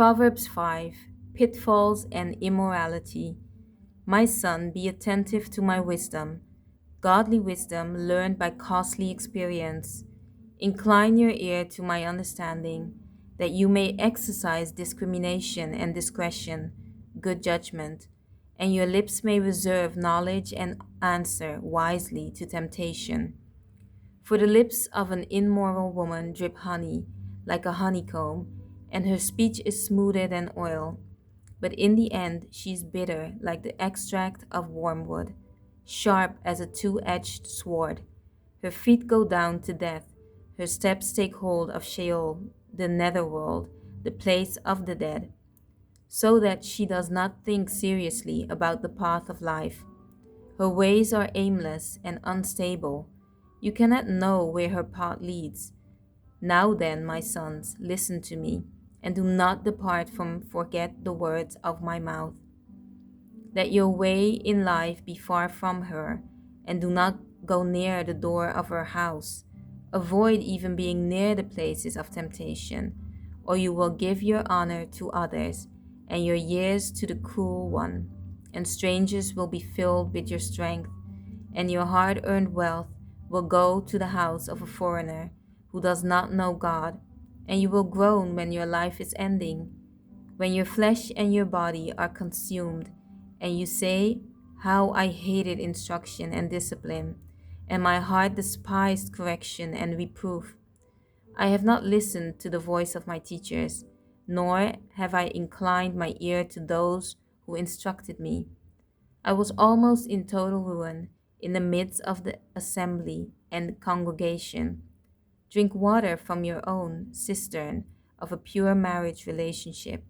Proverbs 5. Pitfalls and Immorality. My son, be attentive to my wisdom, godly wisdom learned by costly experience. Incline your ear to my understanding, that you may exercise discrimination and discretion, good judgment, and your lips may reserve knowledge and answer wisely to temptation. For the lips of an immoral woman drip honey, like a honeycomb, and her speech is smoother than oil. But in the end she is bitter like the extract of wormwood, sharp as a two-edged sword. Her feet go down to death, her steps take hold of Sheol, the netherworld, the place of the dead, so that she does not think seriously about the path of life. Her ways are aimless and unstable. You cannot know where her path leads. Now then, my sons, listen to me, and do not depart from forget the words of my mouth. Let your way in life be far from her, and do not go near the door of her house. Avoid even being near the places of temptation, or you will give your honor to others, and your years to the cruel one, and strangers will be filled with your strength, and your hard-earned wealth will go to the house of a foreigner who does not know God, and you will groan when your life is ending, when your flesh and your body are consumed, and you say, how I hated instruction and discipline, and my heart despised correction and reproof. I have not listened to the voice of my teachers, nor have I inclined my ear to those who instructed me. I was almost in total ruin in the midst of the assembly and congregation. Drink water from your own cistern of a pure marriage relationship,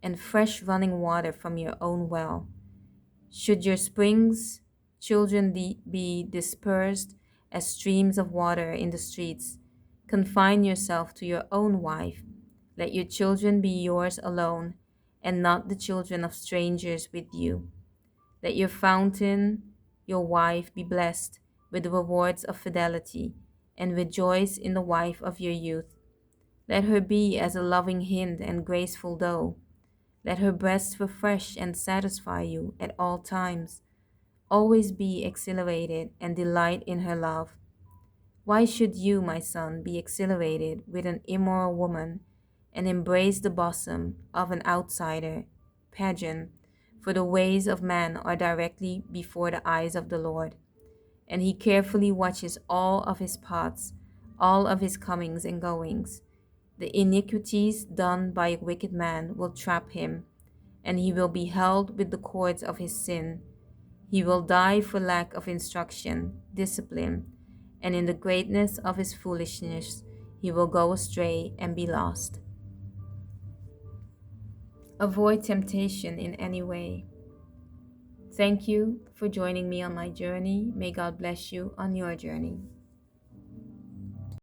and fresh running water from your own well. Should your springs, children be dispersed as streams of water in the streets, confine yourself to your own wife. Let your children be yours alone, and not the children of strangers with you. Let your fountain, your wife, be blessed with the rewards of fidelity, and rejoice in the wife of your youth. Let her be as a loving hind and graceful doe. Let her breasts refresh and satisfy you at all times. Always be exhilarated and delight in her love. Why should you, my son, be exhilarated with an immoral woman and embrace the bosom of an outsider, pagan? For the ways of man are directly before the eyes of the Lord, and he carefully watches all of his paths, all of his comings and goings. The iniquities done by a wicked man will trap him, and he will be held with the cords of his sin. He will die for lack of instruction, discipline, and in the greatness of his foolishness he will go astray and be lost. Avoid temptation in any way. Thank you for joining me on my journey. May God bless you on your journey.